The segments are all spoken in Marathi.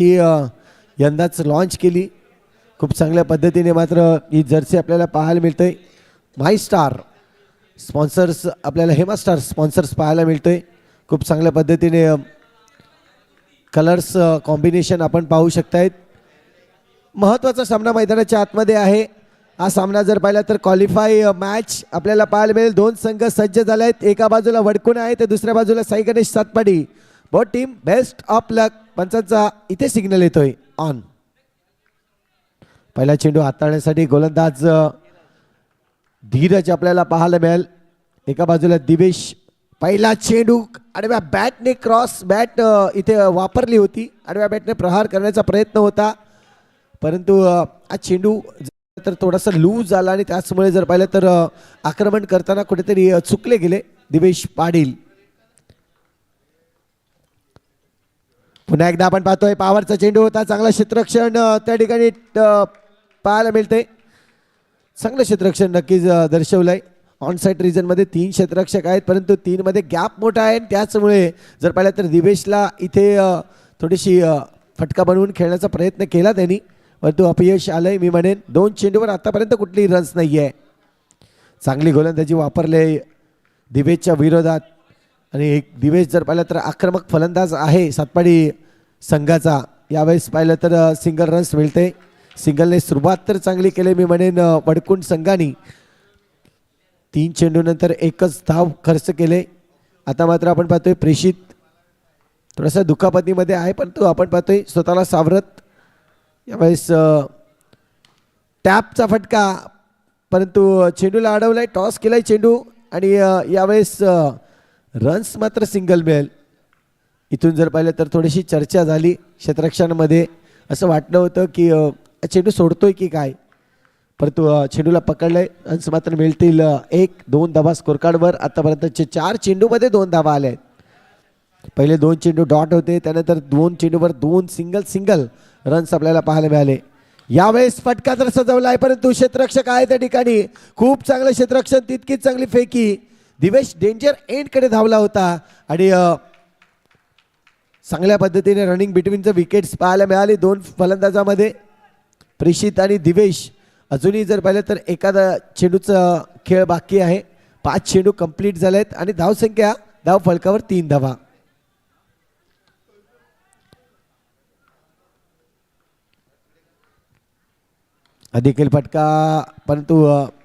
ही यंदाच लॉन्च केली. खूप चांगल्या पद्धतीने मात्र ही जर्सी आपल्याला पाहायला मिळते. माय स्टार स्पॉन्सर्स आपल्याला हेमा स्टार स्पॉन्सर्स पाहायला मिळते. खूप चांगल्या पद्धतीने कलर्स कॉम्बिनेशन आपण पाहू शकतायत. महत्त्वाचा सामना मैदानाच्या आतमध्ये आहे. हा सामना जर पाहिला तर क्वालिफाय मॅच आपल्याला पाहायला मिळेल. दोन संघ सज्ज झाले आहेत. एका बाजूला वडकुण आहे तर दुसऱ्या बाजूला Sai Ganesh Satpadi. Both team best of luck. पंचांचा इथे सिग्नल येतोय ऑन. पहिला चेंडू हाताळण्यासाठी गोलंदाज धीरज आपल्याला पाहायला मिळेल. एका बाजूला दिवेश. पहिला चेंडू आडव्या बॅटने क्रॉस बॅट इथे वापरली होती. आडव्या बॅटने प्रहार करण्याचा प्रयत्न होता परंतु हा चेंडू तर थोडासा लूज झाला आणि त्याचमुळे जर पाहिलं तर आक्रमण करताना कुठेतरी चुकले गेले दिवेश पाटील. पुन्हा एकदा आपण पाहतोय पॉवरचा चेंडू होता. चांगला क्षेत्ररक्षण त्या ठिकाणी पाहायला मिळते. चांगलं क्षेत्ररक्षण नक्कीच दर्शवलंय. ऑन साईड रिजनमध्ये 3 क्षेत्ररक्षक आहेत परंतु 3 मध्ये गॅप मोठा आहे. त्याचमुळे जर पाहिलं तर दिवेशला इथे थोडीशी फटका बनवून खेळण्याचा प्रयत्न केला त्यांनी परंतु अपयश आलंय. मी म्हणेन 2 चेंडूवर आतापर्यंत कुठलीही रन्स नाही आहे. चांगली गोलंदाजी वापरले दिवेशच्या विरोधात आणि एक दिवेश जर पाहिलं तर आक्रमक फलंदाज आहे सातपाडी संघाचा. यावेळेस पाहिलं तर सिंगल रन्स मिळते. सिंगलने सुरुवात तर चांगली केली मी म्हणेन वडकुंड संघाने. 3 चेंडूनंतर एकच धाव खर्च केले. आता मात्र आपण पाहतोय प्रेषित थोडासा दुखापतीमध्ये आहे परंतु आपण पाहतोय स्वतःला सावरत. यावेळेस टॅपचा फटका परंतु चेंडूला अडवलाय. टॉस केलाय चेंडू आणि यावेळेस रन्स मात्र सिंगल मिळेल. इथून जर पाहिलं तर थोडीशी चर्चा झाली क्षेत्ररक्षणामध्ये. असं वाटलं होतं की चेंडू सोडतोय की काय परंतु चेंडूला पकडलंय. रन्स मात्र मिळतील 1-2 धावा स्कोर कार्डवर. आतापर्यंतचे 4 चेंडूमध्ये 2 धावा आल्या आहेत. पहिले 2 चेंडू डॉट होते त्यानंतर 2 चेंडूवर 2 सिंगल रन्स आपल्याला पाहायला मिळाले. यावेळेस फटका तर सजवला आहे परंतु क्षेत्ररक्षक आहे त्या ठिकाणी. खूप चांगलं क्षेत्ररक्षण तितकीच चांगली फेकी. दिवेश डेंजर एंडकडे धावला होता आणि चांगल्या पद्धतीने रनिंग बिटवीनचं विकेट्स पाहायला मिळाली 2 फलंदाजामध्ये प्रेषित आणि दिवेश. अजूनही जर पाहिलं तर एखादा चेंडूचा खेळ बाकी आहे. 5 चेंडू कंप्लीट झाले आहेत आणि धावसंख्या धाव फलकावर 3 धावा. देखील फटका परंतु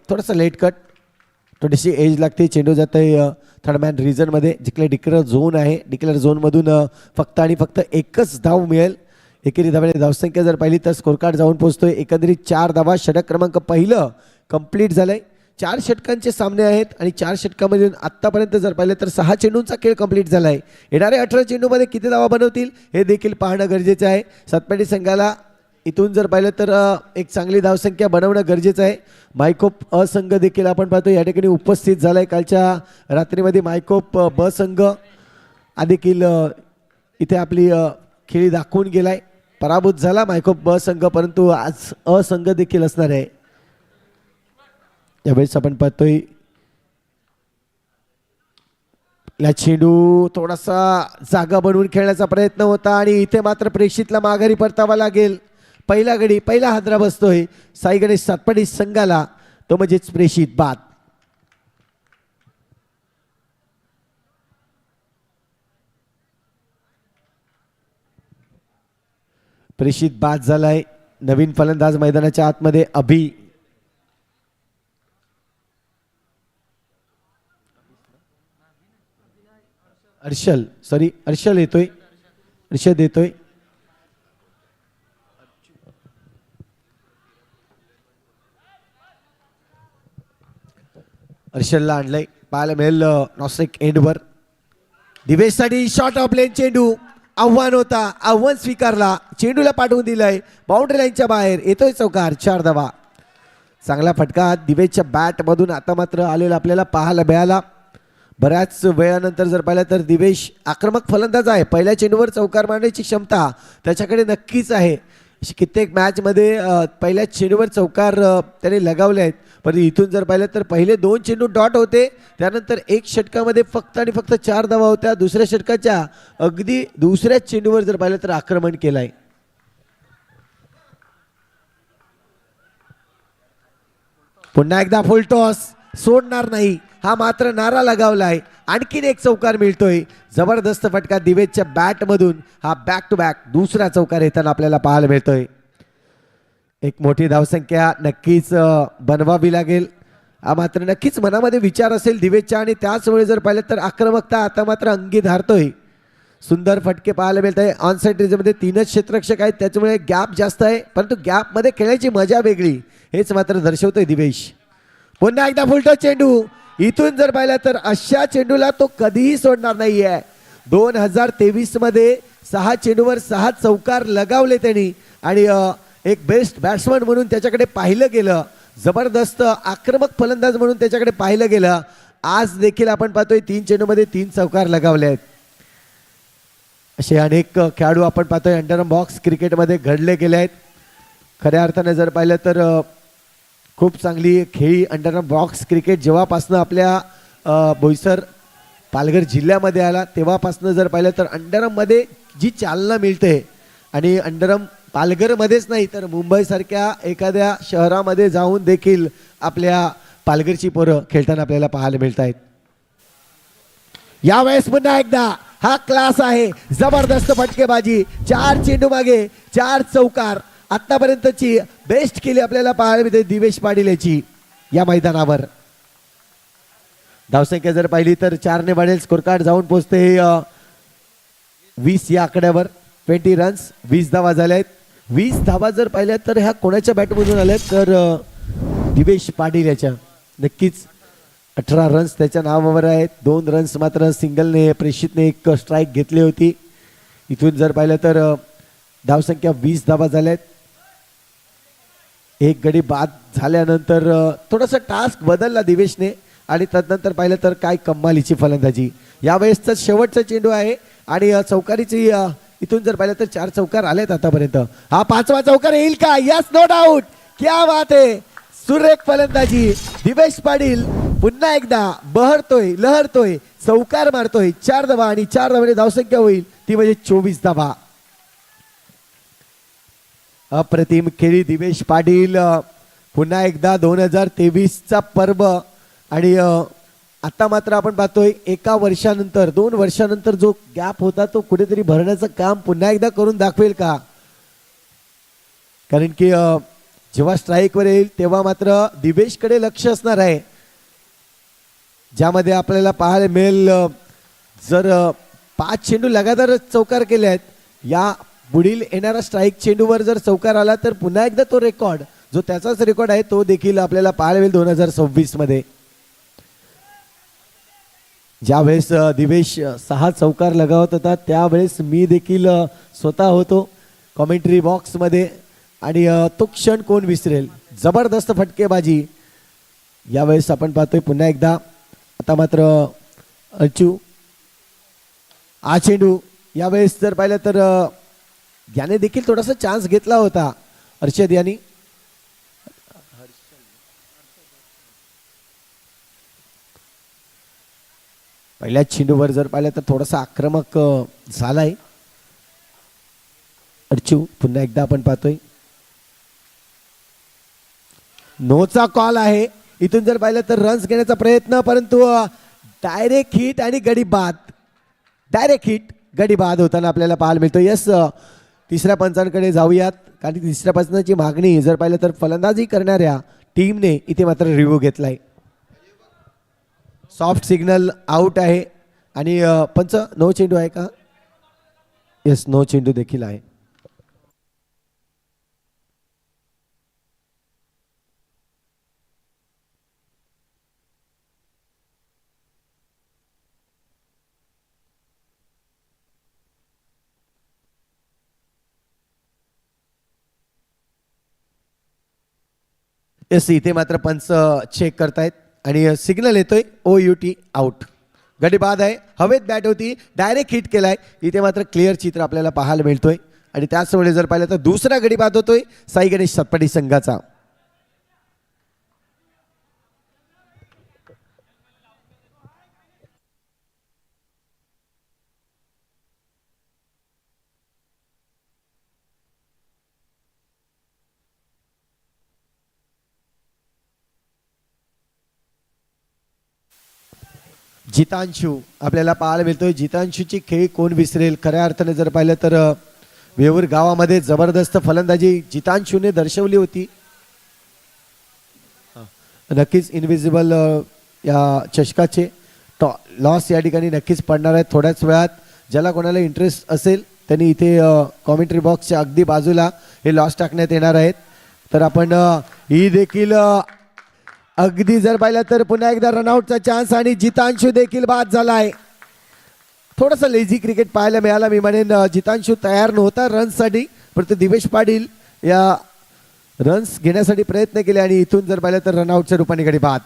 थोडासा लेट कट. थोडीशी एज लागते. चेंडू जात आहे थर्ड मॅन रिजनमध्ये जिकडे डिक्लेअर झोन आहे. डिक्लेअर झोनमधून फक्त आणि फक्त एकच धाव मिळेल. एकेरी धावाने धावसंख्या जर पाहिली तर स्कोर कार्ड जाऊन पोहोचतोय एकंदरीत 4 धावा. षटक क्रमांक पहिलं कंप्लीट झालंय. 4 षटकांचे सामने आहेत आणि 4 षटकांमधून आत्तापर्यंत जर पाहिलं तर 6 चेंडूंचा खेळ कंप्लीट झाला आहे. येणारे 18 चेंडूमध्ये किती धावा बनवतील हे देखील पाहणं गरजेचं आहे. सातपाडी संघाला इथून जर पाहिलं तर एक चांगली धावसंख्या बनवणं गरजेचं आहे. मायकोप अ संघ देखील आपण पाहतो या ठिकाणी उपस्थित झाला आहे. कालच्या रात्रीमध्ये मायकोप ब संघ देखील इथे आपली खेळी दाखवून गेलाय. पराभूत झाला मायकोप ब संघ परंतु आज अ संघ देखील असणार आहे. यावेळेस आपण पाहतोय या चेंडू थोडासा जागा बनवून खेळण्याचा प्रयत्न होता आणि इथे मात्र प्रेक्षितला माघारी परतावा लागेल. पहिला गडी पहिला हादरा बसतोय साई गणेश सातपाडी संघाला तो म्हणजेच प्रेषित बाद. प्रेषित बाद झालाय. नवीन फलंदाज मैदानाच्या आतमध्ये अभि. हर्षल येतोय. हर्षद येतोय. हर्षलला आणलंय. पाहायला मिळेल नॉस्ट्रिक एंडवर. दिवेशसाठी शॉर्ट ऑफ लेन चेंडू आव्हान होता. आव्हान स्वीकारला. चेंडूला पाठवून दिलंय बाउंड्री लाईनच्या बाहेर. येतोय चौकार. 4 धावा. चांगला फटका दिवेशच्या बॅटमधून आता मात्र आलेला आपल्याला पाहायला मिळाला. बऱ्याच वेळानंतर जर पाहिलं तर दिवेश आक्रमक फलंदाज आहे. पहिल्या चेंडूवर चौकार मारण्याची क्षमता त्याच्याकडे नक्कीच आहे. कित्येक मॅचमध्ये पहिल्या चेंडूवर चौकार त्याने लगावले आहेत पण इथून जर पाहिलं तर पहिले 2 चेंडू डॉट होते त्यानंतर 1 षटकामध्ये फक्त आणि फक्त 4 धावा होत्या. दुसऱ्या षटकाच्या अगदी दुसऱ्याच चेंडूवर जर पाहिलं तर आक्रमण केलंय. पुन्हा एकदा फुल टॉस, सोडणार नाही हा मात्र नारा लगावलाय. आणखीन एक चौकार मिळतोय. जबरदस्त फटका दिवेशच्या बॅट मधून. हा बॅक टू बॅक दुसरा चौकार येताना आपल्याला पाहायला मिळतोय. एक मोठी धावसंख्या नक्कीच बनवावी लागेल. हा मात्र नक्कीच मनामध्ये विचार असेल दिवेशच्या आणि त्याचमुळे जर पाहिलं तर आक्रमकता आता मात्र अंगी धारतोय. सुंदर फटके पाहायला मिळत आहे. ऑन साइड मध्ये तीनच क्षेत्ररक्षक आहेत त्याच्यामुळे गॅप जास्त आहे, परंतु गॅप मध्ये खेळायची मजा वेगळी हेच मात्र दर्शवतोय दिवेश. पुन्हा एकदा फुलटो चेंडू. इथून जर पाहिलं तर अशा चेंडूला तो कधीही सोडणार नाहीये. 2023 मध्ये 6 चेंडूवर 6 चौकार लगावले त्यांनी आणि एक बेस्ट बॅट्समन म्हणून त्याच्याकडे पाहिलं गेलं. जबरदस्त आक्रमक फलंदाज म्हणून त्याच्याकडे पाहिलं गेलं. आज देखील आपण पाहतोय 3 चेंडूमध्ये 3 चौकार लगावले आहेत. असे अनेक खेळाडू आपण पाहतोय अंडरआर्म बॉक्स क्रिकेटमध्ये घडले गेले आहेत. खऱ्या अर्थाने जर पाहिलं तर खूप चांगली खेळी अंडरआर्म बॉक्स क्रिकेट जेव्हापासनं आपल्या बोईसर पालघर जिल्ह्यामध्ये आला तेव्हापासनं जर पाहिलं तर अंडरआर्ममध्ये जी चालना मिळते आणि अंडरआर्म पालघरमध्येच नाही तर मुंबईसारख्या एखाद्या शहरामध्ये जाऊन देखील आपल्या पालघरची पोरं खेळताना आपल्याला पाहायला मिळत आहेत. यावेळेस पुन्हा एकदा हा क्लास आहे. जबरदस्त फटकेबाजी. 4 चेंडू मागे 4 चौकार. आतापर्यंतची बेस्ट केली आपल्याला पाहायला मिळते दिवेश पाटील याची या मैदानावर. धावसंख्या जर पाहिली तर 4 ने वाढेल. स्कोर कार्ड जाऊन पोहोचते 20 या आकड्यावर. 20 रन्स 20 धावा झाल्या आहेत. 20 धावा जर पाहिल्या तर ह्या कोणाच्या बॅटमधून आल्या तर दिवेश पाटील याच्या. नक्कीच 18 रन्स त्याच्या नावावर आहेत. 2 रन्स मात्र सिंगलने प्रेषितने एक स्ट्राईक घेतली होती. इथून जर पाहिलं तर धावसंख्या 20 धावा झाल्यात. एक गडी बाद झाल्यानंतर थोडासा टास्क बदलला दिवेशने आणि तदनंतर पाहिलं तर काय कमालीची फलंदाजी. यावेळेसचा शेवटचा चेंडू आहे आणि चौकारीची इथून जर पाहिलं तर 4 चौकार आलेत आतापर्यंत. हा 5वा चौकार येईल का? Yes, no doubt. क्या बात आहे. सुरेख फलंदाजी. दिवेश पाटील पुन्हा एकदा बहरतोय, लहरतोय, चौकार मारतोय. 4 धावा आणि 4 धावांनी धावसंख्या होईल ती म्हणजे 24 धावा. अप्रतिम खेळी दिवेश पाटील. पुन्हा एकदा 2023 चा पर्व आणि आता मात्र आपण पाहतोय एका वर्षानंतर 2 वर्षानंतर जो गॅप होता तो कुठेतरी भरण्याचं काम पुन्हा एकदा करून दाखवेल का? कारण की जेव्हा स्ट्राईकवर येईल तेव्हा मात्र दिवेशकडे लक्ष असणार आहे. ज्यामध्ये आपल्याला पाहायला मिळेल जर 5 चेंडू लगातार चौकार केले आहेत या पुढील येणारा स्ट्राईक चेंडूवर जर चौकार आला तर पुन्हा एकदा तो रेकॉर्ड जो त्याचाच रेकॉर्ड आहे तो देखील आपल्याला पाहायला मिळेल 2026 मध्ये. ज्यावेळेस दिवेश 6 चौकार लगावत होता त्यावेळेस मी देखील स्वतः होतो कॉमेंट्री बॉक्समध्ये आणि तो क्षण कोण विसरेल. जबरदस्त फटकेबाजी. यावेळेस आपण पाहतोय पुन्हा एकदा. आता मात्र अर्चू हा चेंडू यावेळेस जर पाहिलं तर याने देखील थोडासा चान्स घेतला होता हर्षद यांनी. पहिल्या चेंडूवर जर पाहिलं तर थोडासा आक्रमक झालाय अर्चू. पुन्हा एकदा आपण पाहतोय नोचा कॉल आहे. इथून जर पाहिलं तर रन्स घेण्याचा प्रयत्न परंतु डायरेक्ट हिट आणि गडी बाद. डायरेक्ट हिट गडी बाद होताना आपल्याला पाहायला मिळतो. यस, तिसऱ्या पंचांकडे जाऊयात कारण तिसऱ्या पंचांची मागणी जर पाहिलं तर फलंदाजी करणाऱ्या टीमने इथे मात्र रिव्ह्यू घेतलाय. सॉफ्ट सिग्नल आउट आहे आणि पंच नो चेंडू आहे का? यस, नो चेंडू देखील आहे. यस, इथे मात्र पंच चेक करतायत आणि सिग्नल येतोय OUT आउट. गडी बाद आहे. हवेत बॅट होती डायरेक्ट हिट केलाय. इथे मात्र क्लिअर चित्र आपल्याला पाहायला मिळतोय आणि त्याचमुळे जर पाहिलं तर दुसरा गडी बाद होतोय साई गणेश सातपाटी संघाचा. जितांशू आपल्याला पाहायला मिळतोय. जितांशूची खेळी कोण विसरेल. खऱ्या अर्थाने जर पाहिलं तर वेऊर गावामध्ये जबरदस्त फलंदाजी जितांशूने दर्शवली होती. नक्कीच इनविजिबल या चषकाचे लॉस या ठिकाणी नक्कीच पडणार आहेत थोड्याच वेळात. ज्याला कोणाला इंटरेस्ट असेल त्यांनी इथे कॉमेंट्री बॉक्सच्या अगदी बाजूला हे लॉस टाकण्यात येणार आहेत. तर आपण ही देखील अगदी जर पाहिलं तर पुन्हा एकदा रनआउटचा चान्स आणि जितांशू देखील बाद झाला आहे. थोडंसं लेझी क्रिकेट पाहायला मिळाला. मी म्हणेन जितांशू तयार नव्हता रन्ससाठी, परंतु दिवेश पाटील या रन्स घेण्यासाठी प्रयत्न केले आणि इथून जर पाहिलं तर रनआउटच्या रूपाने कडे बाद.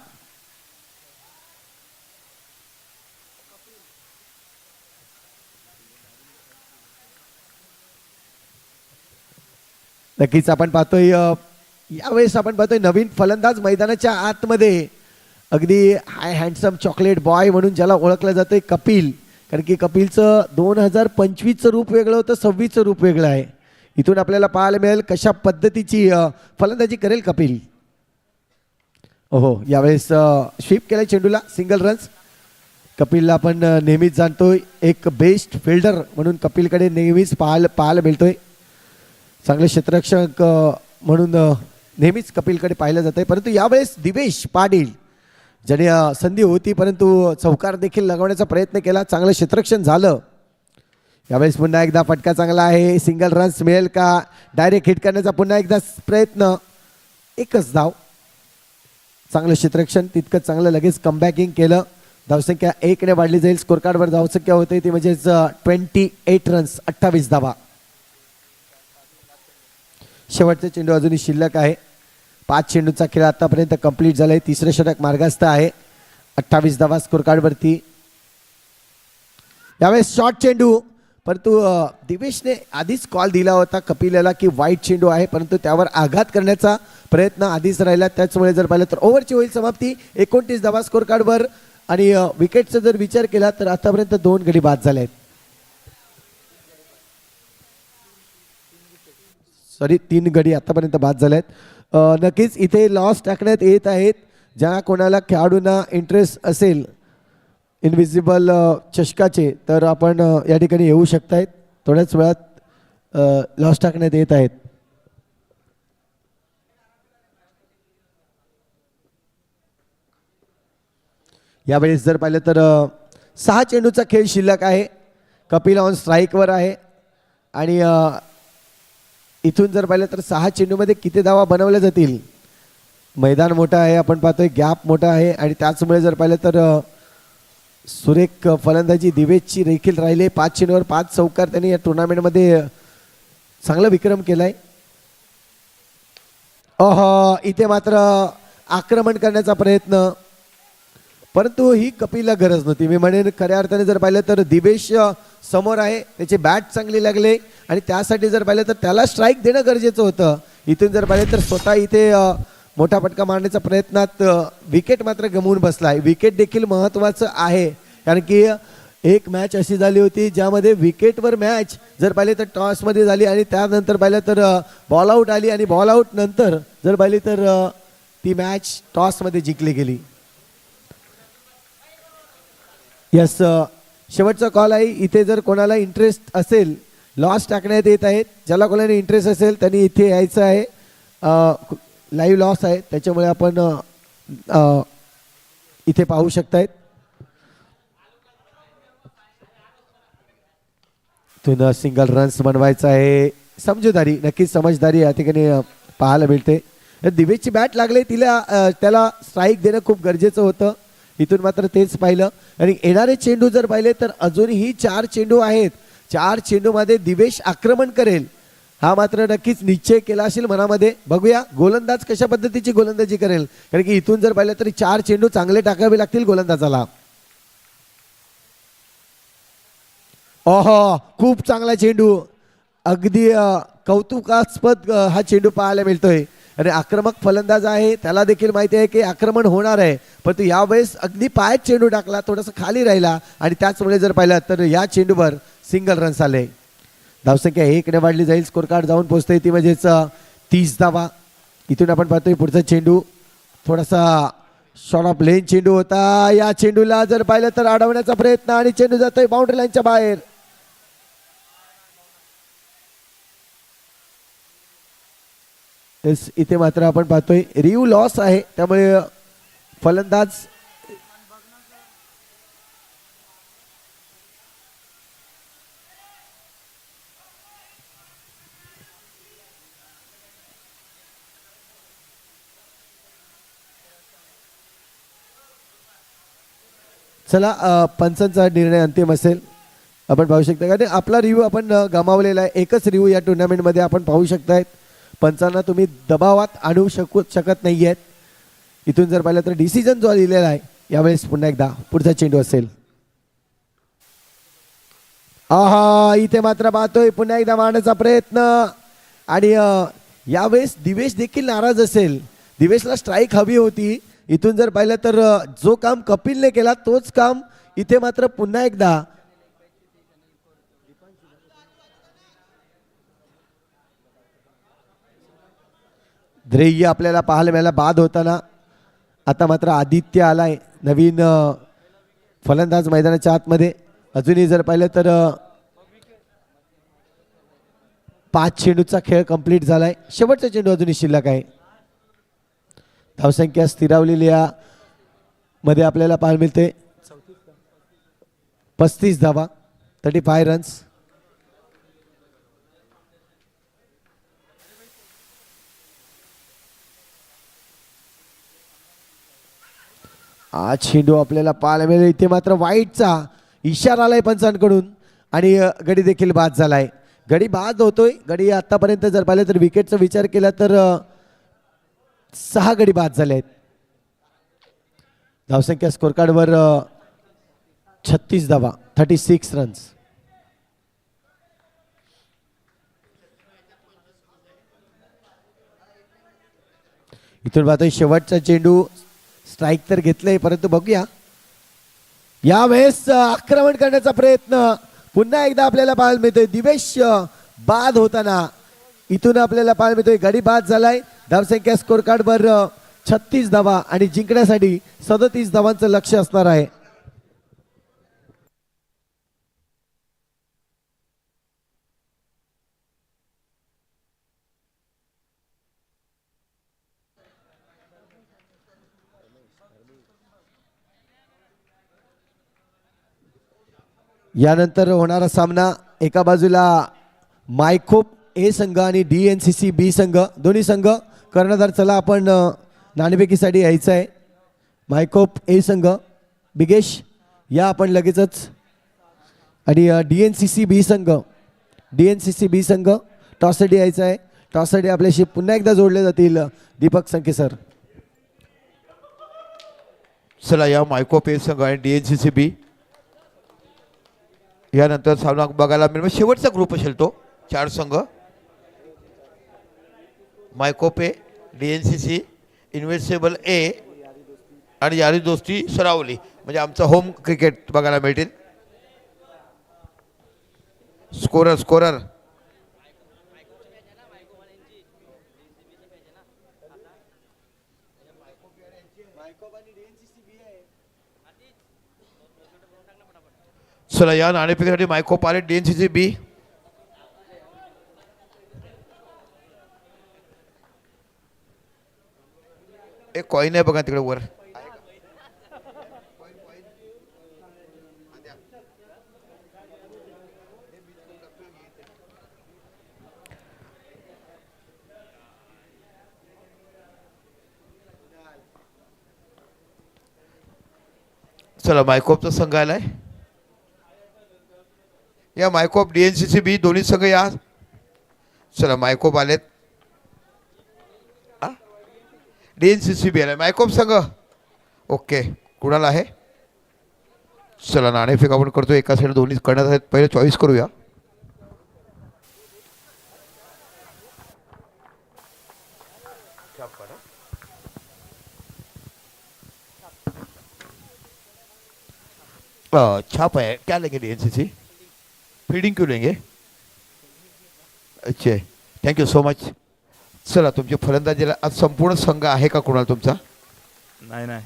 नक्कीच आपण पाहतोय यावेळेस आपण पाहतोय नवीन फलंदाज मैदानाच्या आतमध्ये अगदी हाय हँडसम चॉकलेट बॉय म्हणून ज्याला ओळखलं जातंय कपिल. कारण की कपिलचं 2025चं रूप वेगळं होतं, 26चं रूप वेगळं आहे. इथून आपल्याला पाहायला मिळेल कशा पद्धतीची फलंदाजी करेल कपिल. ओहो यावेळेस स्वीप केलाय चेंडूला, सिंगल रन्स. कपिलला आपण नेहमीच जाणतोय एक बेस्ट फिल्डर म्हणून कपिलकडे नेहमीच पाहायला मिळतोय. चांगले क्षेत्ररक्षक म्हणून नेहमीच कपिलकडे पाहिलं जात आहे. परंतु यावेळेस दिवेश पाटील ज्याने संधी होती परंतु चौकार देखील लगवण्याचा प्रयत्न केला. चांगलं क्षेत्ररक्षण झालं. यावेळेस पुन्हा एकदा फटका चांगला आहे. सिंगल रन्स मिळेल का. डायरेक्ट हिट करण्याचा पुन्हा एकदा प्रयत्न. एकच धाव. चांगलं क्षेत्ररक्षण तितकं चांगलं. लगेच कमबॅकिंग केलं. धावसंख्या 1ने वाढली जाईल. स्कोर कार्डवर धावसंख्या होते ती म्हणजेच 28 रन्स, 28 धावा. शेवटचा चेंडू अजूनही शिल्लक आहे. 5 चेंडूचा खेळ आतापर्यंत कंप्लीट झालाय. तिसरं षटक मार्गस्थ आहे. 28 धावा स्कोर कार्डवरती. यावेळेस शॉर्ट चेंडू, परंतु दिवेशने आधीच कॉल दिला होता कपिलला की वाईट चेंडू आहे, परंतु त्यावर आघात करण्याचा प्रयत्न आधीच राहिला. त्याचमुळे जर पाहिलं तर ओव्हरची होईल समाप्ती. 29 धावा स्कोर कार्डवर. आणि विकेटचा जर विचार केला तर आतापर्यंत 2 गडी बाद झाले आहेत. सॉरी 3 गडी आतापर्यंत बाद झाले आहेत. नक्कीच इथे लॉस टाकण्यात येत आहेत. ज्या कोणाला खेळाडूंना इंटरेस्ट असेल इनविजिबल चषकाचे तर आपण या ठिकाणी येऊ शकतायत. थोड्याच वेळात लॉस टाकण्यात येत आहेत. यावेळेस जर पाहिलं तर 6 चेंडूचा खेळ शिल्लक आहे. कपिल ऑन स्ट्राईकवर आहे आणि इथून जर पाहिलं तर 6 चेंडूमध्ये किती धावा बनवल्या जातील. मैदान मोठं आहे, आपण पाहतोय गॅप मोठा आहे आणि त्याचमुळे जर पाहिलं तर सुरेख फलंदाजी दिवेशची देखील राहिले. 5 चेंडूवर 5 चौकार त्यांनी या टुर्नामेंटमध्ये चांगला विक्रम केलाय. इथे मात्र आक्रमण करण्याचा प्रयत्न, परंतु ही कपिलला गरज नव्हती. मी म्हणेन खऱ्या अर्थाने जर पाहिलं तर दिवेश समोर आहे, त्याचे बॅट चांगली लागले आणि त्यासाठी जर पाहिलं तर त्याला स्ट्राईक देणं गरजेचं होतं. इथून जर पाहिलं तर स्वतः इथे मोठा फटका मारण्याच्या प्रयत्नात विकेट मात्र गमवून बसला आहे. विकेट देखील महत्त्वाचं आहे कारण की एक मॅच अशी झाली होती ज्यामध्ये विकेटवर मॅच जर पाहिले तर टॉसमध्ये झाली आणि त्यानंतर पाहिलं तर बॉल आऊट आली आणि बॉल आऊट नंतर जर पाहिली तर ती मॅच टॉसमध्ये जिंकली गेली. यस शेवटचा कॉल आहे. इथे जर कोणाला इंटरेस्ट असेल लॉस टाकण्यात येत आहेत. ज्याला कोणाला इंटरेस्ट असेल त्यांनी इथे यायचं आहे. लाईव्ह लॉस आहे त्याच्यामुळे आपण इथे पाहू शकतायत. तुन सिंगल रन्स बनवायचा आहे. समजूदारी, नक्कीच समजदारी या ठिकाणी पाहायला मिळते. दिवेशची बॅट लागले त्याला स्ट्राईक देणं खूप गरजेचं होतं. इथून मात्र तेच पाहिलं आणि येणारे चेंडू जर पाहिले तर अजूनही 4 चेंडू आहेत. 4 चेंडूमध्ये दिवेश आक्रमण करेल हा मात्र नक्कीच निश्चय केला असेल मनामध्ये. बघूया गोलंदाज कशा पद्धतीची गोलंदाजी करेल कारण की इथून जर पाहिलं तरी 4 चेंडू चांगले टाकावे लागतील गोलंदाजाला. खूप चांगला चेंडू, अगदी कौतुकास्पद हा चेंडू पाहायला मिळतोय आणि आक्रमक फलंदाज आहे त्याला देखील माहिती आहे की आक्रमण होणार आहे, परंतु यावेळेस अगदी पायात चेंडू टाकला, थोडासा खाली राहिला आणि त्याचमुळे जर पाहिलं तर या चेंडूवर सिंगल रन्स आले. धावसंख्या 1ने वाढली जाईल. स्कोर कार्ड जाऊन पोहोचते ती म्हणजेच 30 धावा. इथून आपण पाहतोय पुढचा चेंडू थोडासा शॉट ऑफ लेन चेंडू होता. या चेंडूला जर पाहिलं तर अडवण्याचा प्रयत्न आणि चेंडू जातोय बाउंड्री लाईनच्या बाहेर. इथे मात्र आपण पाहतोय रिव्ह लॉस आहे, त्यामुळे फलंदाज चला पंचांचा निर्णय अंतिम असेल. आपण पाहू शकता कारण आपला रिव्ह्यू आपण गमावलेला आहे. एकच रिव्ह्यू या टुर्नामेंटमध्ये आपण पाहू शकतायत. पंचांना तुम्ही दबावात आणू शकत नाही आहेत. इथून जर पाहिलं तर डिसिजन जो लिहिलेला आहे यावेळेस पुन्हा एकदा पुढचा चेंडू असेल. आहा इथे मात्र पाहतोय पुन्हा एकदा मारण्याचा प्रयत्न आणि यावेळेस दिवेश देखील नाराज असेल. दिवेशला स्ट्राईक हवी होती. इथून जर पाहिलं तर जो काम कपिलने केला तोच काम इथे मात्र पुन्हा एकदा ध्येय आपल्याला पाहायला मिळाला बाद होताना. आता मात्र आदित्य आलाय नवीन फलंदाज मैदानाच्या आतमध्ये. अजूनही जर पाहिलं तर 5 चेंडूचा खेळ कंप्लीट झालाय. शेवटचा चेंडू अजूनही शिल्लक आहे. धावसंख्या स्थिरावलेली मध्ये आपल्याला पाहायला मिळते 35 धावा, 35 रन्स. आज चेंडू आपल्याला पाहायला मिळेल. इथे मात्र वाईटचा इशारा आलाय पंचांकडून आणि गडी देखील बाद झालाय. गडी बाद होतोय. गडी आतापर्यंत जर पाहिलं तर विकेटचा विचार केला तर 6 गडी बाद झाले आहेत. धावसंख्या स्कोर कार्डवर 36 धावा, 36 रन्स. इथून पाहतोय शेवटचा चेंडू स्ट्राईक तर घेतलंय परंतु बघूया यावेळेस आक्रमण करण्याचा प्रयत्न पुन्हा एकदा आपल्याला पाहायला मिळतोय. दिवेश बाद होताना इथून आपल्याला पाहायला मिळतोय गडी बाद झालाय. धावसंख्या स्कोर कार्डवर 36 धावा आणि जिंकण्यासाठी 37 धावांचं लक्ष असणार आहे. यानंतर होणारा सामना एका बाजूला मायकोप ए संघ आणि DNCC बी संघ, दोन्ही संघ कर्णधार. चला आपण नाणेफेकीसाठी यायचं आहे. मायकोप ए संघ बिगेश या आपण लगेचच आणि DNCC बी संघ टॉससाठी यायचं आहे. टॉससाठी आपल्याशी पुन्हा एकदा जोडले जातील दीपक संके सर. चला या मायकोप ए संघ आणि DNCC बी यानंतर सामना बघायला मिळेल. शेवटचा ग्रुप असेल तो 4 संघ मायकोपे, DNCC, इन्व्हिन्सिबल ए आणि यारी दोस्ती सरावली. म्हणजे आमचं होम क्रिकेट बघायला मिळतील. स्कोरर चला या नाणेफेकीसाठी मायकोप आले. DNCC बी एक कॉईन आहे बघा तिकडे वर. चला मायकोपचा संघ आलाय. या मायकोप DNCC बी दोन्ही संघ या. चला मायकोप आलेत. DNCC बी आलाय. मायकोप संघ ओके कुणाला आहे. चला नाणेफेक आपण करतो. एका साईड दोन्ही करण्यात आहेत. पहिले चॉईस करूया. छाप है क्या लेंगे DNCC फीडिंग क्यों लेंगे. अच्छा थँक्यू सो मच. चला तुमची फलंदाजीला आज संपूर्ण संघ आहे का कुणाला तुमचा. नाही नाही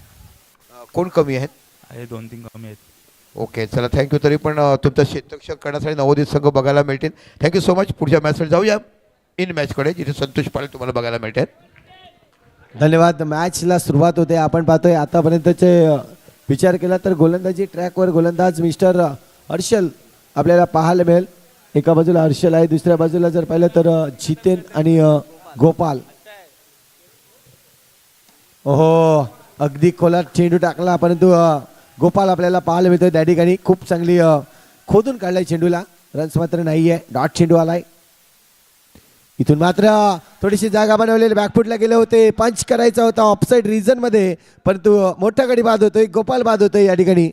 कोण कमी आहेत? आहे 2-3 कमी आहेत. ओके चला थँक्यू. तरी पण तुमचं क्षेत्ररक्षण करण्यासाठी नवोदित संघ बघायला मिळतील. Thank you so much. पुढच्या मॅचसाठी जाऊया इन मॅचकडे, जिथे संतोष पाटील तुम्हाला बघायला मिळतात. धन्यवाद. मॅचला सुरुवात होते. आपण पाहतोय आतापर्यंतचे विचार केला तर गोलंदाजी ट्रॅकवर गोलंदाज मिस्टर हर्षल आपल्याला पाहायला मिळेल. एका बाजूला हर्षल आहे, दुसऱ्या बाजूला जर पाहिलं तर जितेन आणि गोपाल. ओहो अगदी खोलात चेंडू टाकला, परंतु गोपाल आपल्याला पाहायला मिळतोय त्या ठिकाणी. खूप चांगली खोदून काढलाय चेंडूला. रन्स मात्र नाहीये. डॉट चेंडू आलाय. इथून मात्र थोडीशी जागा बनवलेली, बॅकफुटला गेले होते. पंच करायचा होता ऑफसाईड रिजन मध्ये, परंतु मोठा गडी बाद होतोय. गोपाल बाद होतोय या ठिकाणी.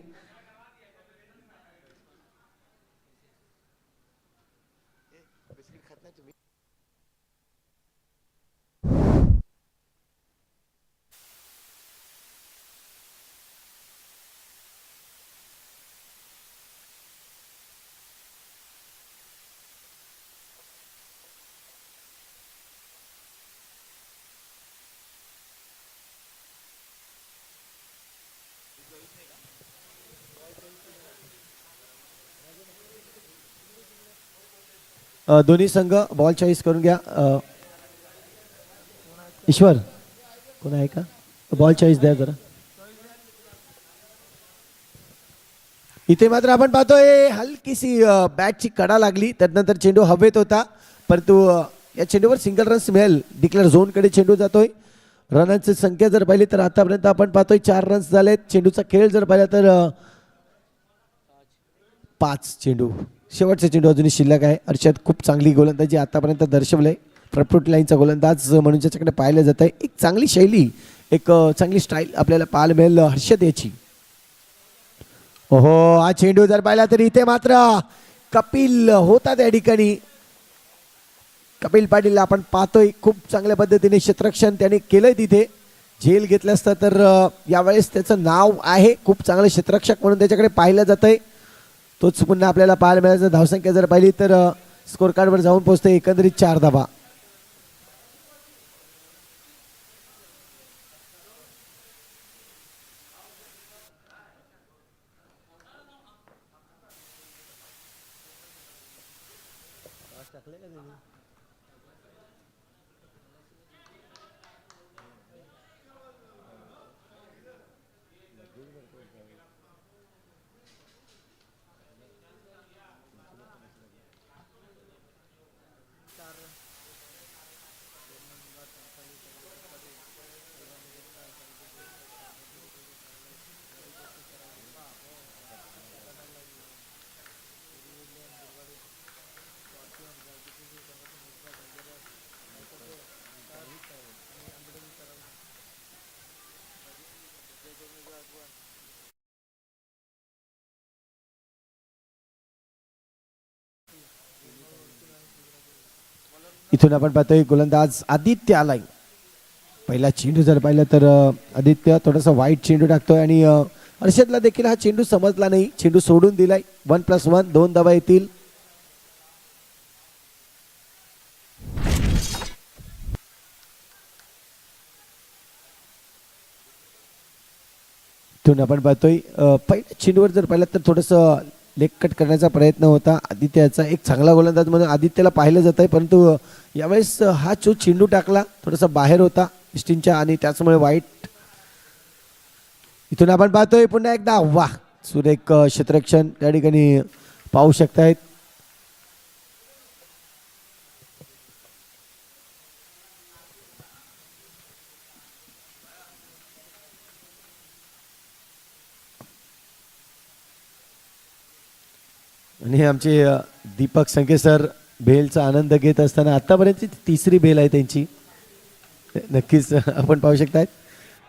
दोन्ही संघ बॉल चॉईस करून घ्या. ईश्वर कोण आहे का? बॉल चॉईस द्या जरा. इथे मात्र आपण पाहतोय हलकीशी बॅटची कडा लागली, त्यानंतर चेंडू हवेत होता, परंतु या चेंडूवर सिंगल रन्स मिळेल. डिक्लेअर झोनकडे चेंडू जातोय. रनांची संख्या जर पाहिली तर आतापर्यंत आपण पाहतोय 4 रन्स झालेत. चेंडूचा खेळ जर पाहिला तर 5 चेंडू. शेवटचा चेंडू अजूनही शिल्लक आहे. अर्षद खूप चांगली गोलंदाजी आतापर्यंत दर्शवलंय. फ्रंट लाईनचा गोलंदाज म्हणून ज्याच्याकडे पाहिलं जात आहे. एक चांगली शैली, एक चांगली स्टाईल आपल्याला पाहायला मिळेल हर्षद याची. ओहो हा चेंडू जर पाहिला तर इथे मात्र कपिल होता त्या ठिकाणी. कपिल पाटील आपण पाहतोय खूप चांगल्या पद्धतीने क्षेत्ररक्षण त्याने केलंय. तिथे झेल घेतलं असतं तर यावेळेस त्याचं नाव आहे. खूप चांगलं क्षेत्ररक्षक म्हणून त्याच्याकडे पाहिलं जात आहे. तोच पुन्हा आपल्याला पाहायला मिळायचं. धावसंख्या जर पाहिली तर स्कोर कार्डवर जाऊन पोहोचते एकंदरीत 4 धावा. इथून आपण पाहतोय गोलंदाज आदित्य आलाय. पहिला चेंडू जर पाहिलं तर आदित्य थोडासा वाईट चेंडू टाकतोय आणि हर्षदला देखील हा चेंडू समजला नाही. चेंडू सोडून दिलाय. 1+1 2 धावा येतील. इथून आपण पाहतोय पहिल्या चेंडूवर जर पाहिलं तर थोडंसं लेग कट करण्याचा प्रयत्न होता आदित्याचा. एक चांगला गोलंदाज म्हणून आदित्यला पाहिलं जात आहे, परंतु यावेळेस हा जो चेंडू टाकला थोडासा बाहेर होता स्टिनच्या आणि त्याचमुळे वाईट. इथून आपण पाहतोय पुन्हा एकदा वाह सुरेख क्षेत्ररक्षण त्या ठिकाणी पाहू शकतायत. आणि आमचे दीपक संके सर बेलचा आनंद घेत असताना आतापर्यंतची 3री बेल आहे त्यांची. नक्कीच आपण पाहू शकतायत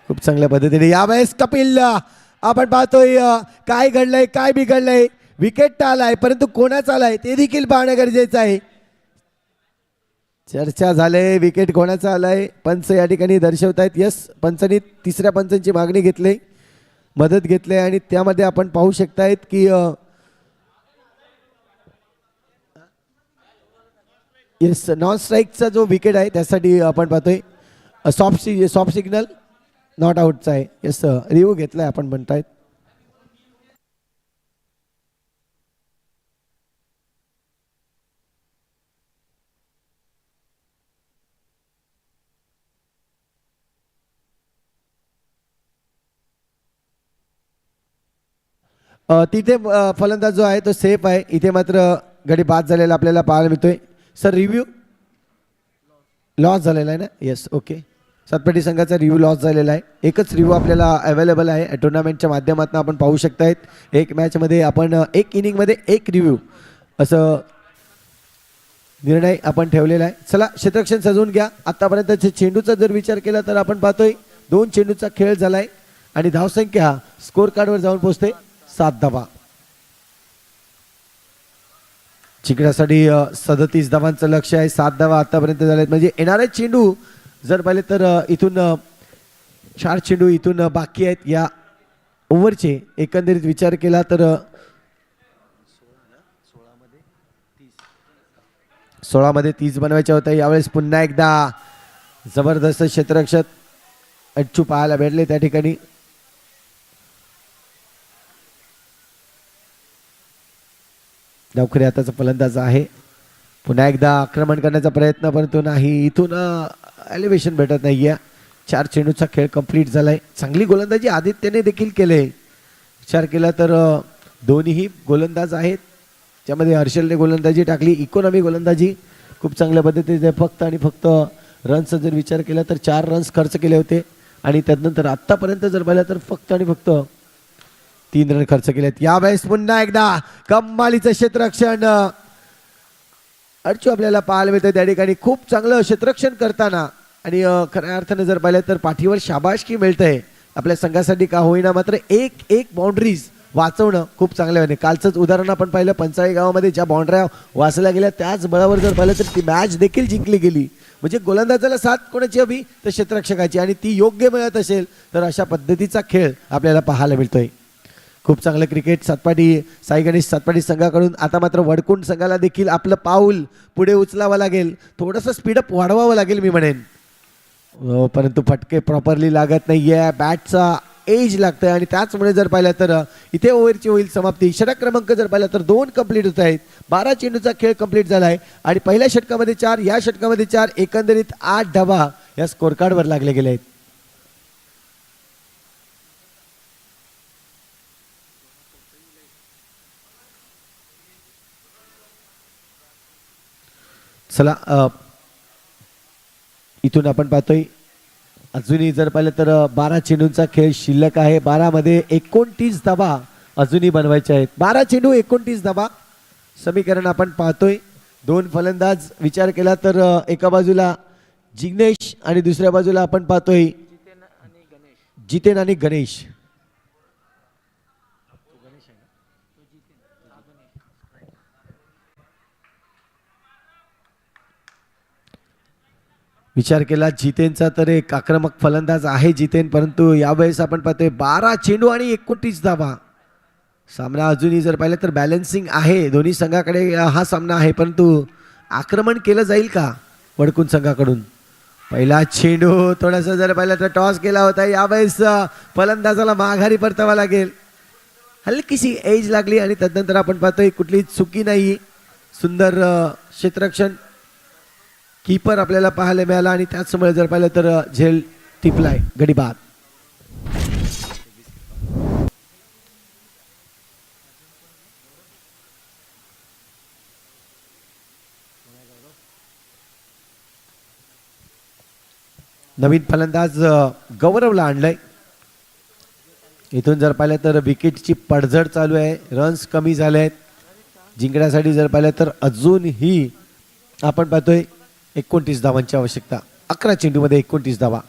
खूप चांगल्या पद्धतीने. यावेळेस कपिल आपण पाहतोय काय घडलंय काय बिघडलंय. विकेट आलाय, परंतु कोणाचा आलाय ते देखील पाहणं गरजेचं आहे. चर्चा झाले विकेट कोणाचा आलाय. पंच या ठिकाणी दर्शवतायत. यस पंचांनी 3ऱ्या पंचांची मागणी घेतली, मदत घेतली आणि त्यामध्ये आपण पाहू शकतायत की येस नॉन स्ट्राईकचा जो विकेट आहे त्यासाठी आपण पाहतोय सॉफ्ट सिग्नल नॉट आउटचा आहे. येस रिव्ह्यू घेतलाय आपण म्हणतायत. तिथे फलंदाज जो आहे तो सेफ आहे. इथे मात्र गडी बाद झालेला आपल्याला पाहायला मिळतोय. सर रिव्ह्यू लॉस झालेला आहे ना. Yes okay. सातपाटी संघाचा रिव्ह्यू लॉस झालेला आहे. एकच रिव्ह्यू आपल्याला अवेलेबल आहे टुर्नामेंटच्या माध्यमातून आपण पाहू शकतायत. एक मॅचमध्ये आपण एक इनिंगमध्ये एक रिव्ह्यू असं निर्णय आपण ठेवलेला आहे. चला क्षेत्ररक्षण सजवून घ्या. आतापर्यंत चेंडूचा जर विचार केला तर आपण पाहतोय 2 चेंडूचा खेळ झालाय आणि धावसंख्या स्कोर कार्डवर जाऊन पोहोचते 7 धावा. जिंकण्यासाठी 37 धावांचं लक्ष आहे. 7 धावा आतापर्यंत झाल्यात. म्हणजे येणारे चेंडू जर पाहिले तर इथून 4 चेंडू इथून बाकी आहेत या ओव्हरचे. एकंदरीत विचार केला तर 16 मध्ये 30 बनवायच्या होत्या. यावेळेस पुन्हा एकदा जबरदस्त क्षेत्ररक्षक अच्चू पाहायला भेटले त्या ठिकाणी. डावखरे आताचा फलंदाज आहे. पुन्हा एकदा आक्रमण करण्याचा प्रयत्न परंतु नाही. इथून एलिव्हेशन भेटत नाहीये. 4 चेंडूचा खेळ कंप्लीट झालाय. चांगली गोलंदाजी आदित्यने देखील केले. विचार केला तर दोन्हीही गोलंदाज आहेत. त्यामध्ये हर्षलने गोलंदाजी टाकली. इकॉनॉमी गोलंदाजी खूप चांगल्या पद्धतीने फक्त आणि फक्त रन्सचा जर विचार केला तर 4 रन्स खर्च केले होते आणि त्यानंतर आत्तापर्यंत जर पाहिलं तर फक्त आणि फक्त 3 रन खर्च केलेत. यावेळेस पुन्हा एकदा कमालीचं क्षेत्ररक्षण अर्चू आपल्याला पाहायला मिळतं त्या ठिकाणी. खूप चांगलं क्षेत्ररक्षण करताना आणि खऱ्या अर्थाने जर पाहिलं तर पाठीवर शाबासकी मिळतंय आपल्या संघासाठी का होईना. मात्र एक बाउंड्रीज वाचवणं खूप चांगलं आहे. कालचंच उदाहरण आपण पाहिलं पंचाळी गावामध्ये ज्या बाउंड्र्या वाचल्या गेल्या त्याच बळावर जर पाहिलं तर ती मॅच देखील जिंकली गेली. म्हणजे गोलंदाजाला साथ कोणाची हवी तर क्षेत्ररक्षकाची आणि ती योग्य मिळत असेल तर अशा पद्धतीचा खेळ आपल्याला पाहायला मिळतोय. खूप चांगलं क्रिकेट साई गणेश सातपाटी संघाकडून. आता मात्र वडकुंड संघाला देखील आपलं पाऊल पुढे उचलावं लागेल. थोडंसं स्पीडअप वाढवावं लागेल मी म्हणेन. परंतु फटके प्रॉपरली लागत नाहीये. बॅटचा एज लागतंय आणि त्याचमुळे जर पाहिलं तर इथे ओव्हरची होईल समाप्ती. षटक क्रमांक जर पाहिला तर 2 कंप्लीट होत आहेत. 12 चेंडूचा खेळ कंप्लीट झाला आहे आणि पहिल्या षटकामध्ये 4 या षटकामध्ये 4 एकंदरीत 8 धावा या स्कोर कार्डवर लागले गेले आहेत. चला इथून आपण पाहतोय अजूनही जर पाहिलं तर 12 चेंडूंचा खेळ शिल्लक आहे. 12 मध्ये 29 धावा अजूनही बनवायच्या आहेत. 12 चेंडू 29 धावा समीकरण आपण पाहतोय. 2 फलंदाज विचार केला तर एका बाजूला जिग्नेश आणि दुसऱ्या बाजूला आपण पाहतोय जितेन आणि गणेश. विचार केला जितेनचा तर एक आक्रमक फलंदाज आहे जितेन. परंतु यावेळेस आपण पाहतोय 12 चेंडू आणि 29 धावा. सामना अजूनही जर पाहिलं तर बॅलन्सिंग आहे. दोन्ही संघाकडे हा सामना आहे. परंतु आक्रमण केलं जाईल का वडकुंड संघाकडून. पहिला चेंडू थोडासा जर पाहिलं तर टॉस केला होता. यावेळेस फलंदाजाला माघारी परतावा लागेल. हलकीशी एज लागली आणि त्यानंतर आपण पाहतोय कुठली चुकी नाही. सुंदर क्षेत्ररक्षण कीपर आपल्याला पाहायला मिळाला आणि त्याचमुळे जर पाहिलं तर झेल टिपलाय गडी बाद. नवीन फलंदाज गौरवला आणलाय. इथून जर पाहिलं तर विकेटची पडझड चालू आहे. रन्स कमी झाले आहेत. जिंकण्यासाठी जर पाहिलं तर अजूनही आपण पाहतोय 29 धावांची आवश्यकता. 11 चेंडूमध्ये 29 धावा.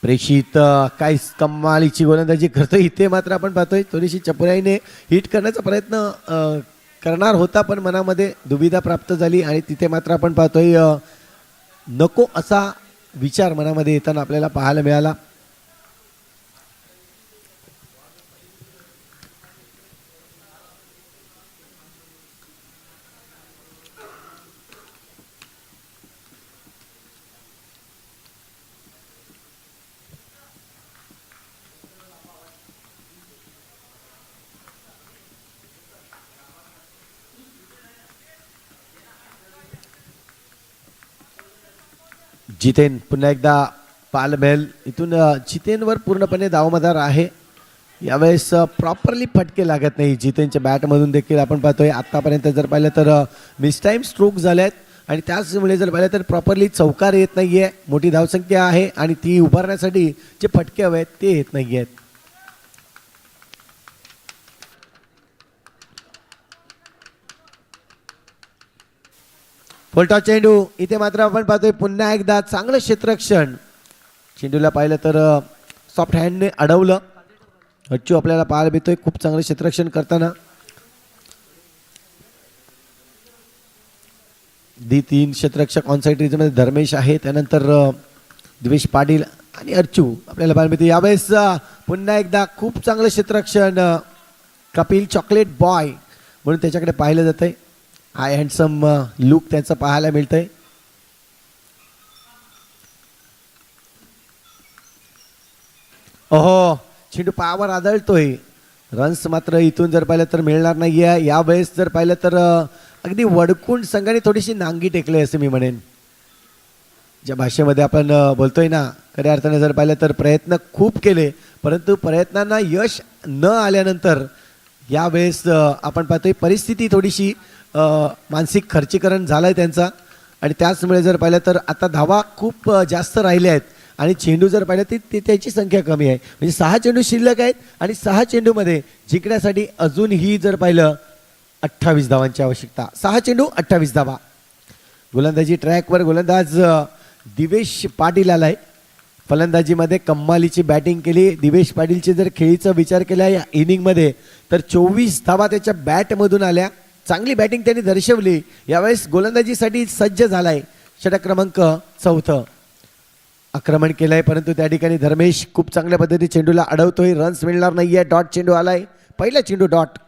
प्रेषित काय कमालीची गोलंदाजी करतोय. इथे मात्र आपण पाहतोय थोडीशी चपराईने हिट करण्याचा प्रयत्न करणार होता पण मनामध्ये दुविधा प्राप्त झाली आणि तिथे मात्र आपण पाहतोय नको असा विचार मनामध्ये येताना आपल्याला पाहायला मिळाला. जितेन पुन्हा एकदा पाहायला मिळेल इथून जितेनवर पूर्णपणे दावमदार आहे. यावेळेस प्रॉपरली फटके लागत नाही जितेनच्या बॅटमधून देखील आपण पाहतोय. आत्तापर्यंत जर पाहिलं तर मिसटाईम स्ट्रोक झाले आहेत आणि त्याचमुळे जर पाहिलं तर प्रॉपरली चौकार येत नाही आहे. मोठी धावसंख्या आहे आणि ती उभारण्यासाठी जे फटके हवे आहेत ते येत नाही आहेत. फुलटॉस चेंडू इथे मात्र आपण पाहतोय पुन्हा एकदा चांगलं क्षेत्ररक्षण. चेंडूला पाहिलं तर सॉफ्ट हँडने अडवलं. अच्चू आपल्याला पाहायला मिळतोय खूप चांगलं क्षेत्ररक्षण करताना. तीन क्षेत्ररक्षक ऑनसाईड रिजनमध्ये धर्मेश आहे, त्यानंतर दिवेश पाटील आणि अर्चू आपल्याला पाहायला मिळते. यावेळेस पुन्हा एकदा खूप चांगलं क्षेत्ररक्षण कपिल चॉकलेट बॉय म्हणून त्याच्याकडे पाहिलं जातंय. हाय हँडसम लुक त्याचं पाहायला मिळतंय. ओहो चेंडू पायावर आदळतोय. रन्स मात्र इथून जर पाहिलं तर मिळणार नाहीये. यावेळेस जर पाहिलं तर अगदी वडकून संघाने थोडीशी नांगी टेकले असे मी म्हणेन. ज्या भाषेमध्ये आपण बोलतोय ना, खऱ्या अर्थाने जर पाहिलं तर प्रयत्न खूप केले परंतु प्रयत्नांना यश न आल्यानंतर यावेळेस आपण पाहतोय परिस्थिती थोडीशी मानसिक खर्चीकरण झालंय त्यांचा आणि त्याचमुळे जर पाहिलं तर आता धावा खूप जास्त राहिल्या आहेत आणि चेंडू जर पाहिलं तर त्याची संख्या कमी आहे. म्हणजे 6 चेंडू शिल्लक आहेत आणि 6 चेंडूमध्ये जिंकण्यासाठी अजूनही जर पाहिलं 28 धावांची आवश्यकता. 6 चेंडू 28 धावा. गोलंदाजी ट्रॅकवर गोलंदाज दिवेश पाटील आलाय. फलंदाजीमध्ये कम्मालीची बॅटिंग केली. दिवेश पाटीलची जर खेळीचा विचार केला या इनिंगमध्ये तर 24 धावा त्याच्या बॅटमधून आल्या. चांगली बॅटिंग त्यांनी दर्शवली. यावेळेस गोलंदाजीसाठी सज्ज झालाय. षटक क्रमांक 4 आक्रमण केलंय परंतु त्या ठिकाणी धर्मेश खूप चांगल्या पद्धतीने चेंडूला अडवतोय. रन्स मिळणार नाहीये. डॉट चेंडू आलाय. पहिला चेंडू डॉट.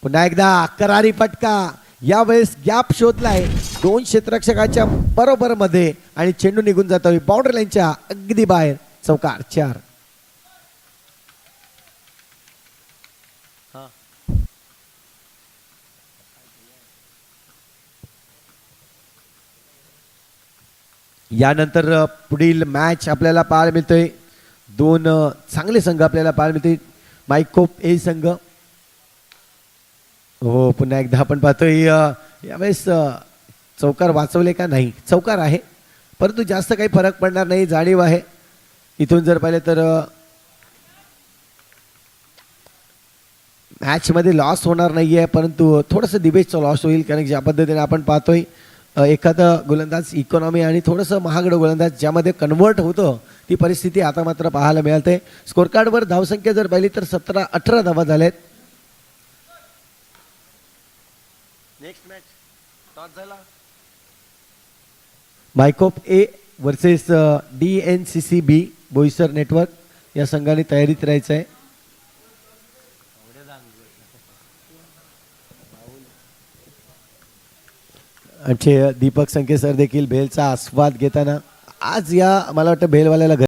पुन्हा एकदा करारी फटका. यावेळेस गॅप शोधलाय 2 क्षेत्ररक्षकाच्या बरोबर मध्ये आणि चेंडू निघून जातोय बाउंड्री लाईनच्या अगदी बाहेर. चौकार 4. यानंतर पुढील मॅच आपल्याला पाहायला मिळतोय. 2 चांगले संघ आपल्याला पाहायला मिळते. मायकोप ए संघ. हो पुन्हा एकदा आपण पाहतोय यावेळेस चौकार वाचवले का नाही. चौकार आहे परंतु जास्त काही फरक पडणार नाही जाणीव आहे. इथून जर पाहिलं तर मॅचमध्ये लॉस होणार नाही आहे परंतु थोडंसं दिवेशचा लॉस होईल कारण ज्या पद्धतीने आपण पाहतोय एखादा गोलंदाज इकॉनॉमी आणि थोडंसं महागडं गोलंदाज ज्यामध्ये कन्वर्ट होतं ती परिस्थिती आता मात्र पाहायला मिळते. स्कोर कार्डवर धावसंख्या जर पाहिली तर 17-18 धावा झाल्यात. नेक्स्ट मॅच टॉस झाला. मायकोप A versus DNCCB Boisar network या संघाने तयारीत राहायचं आहे. आमचे दीपक संके सर देखील भेलचा आस्वाद घेताना आज या मला वाटतं भेलवाल्याला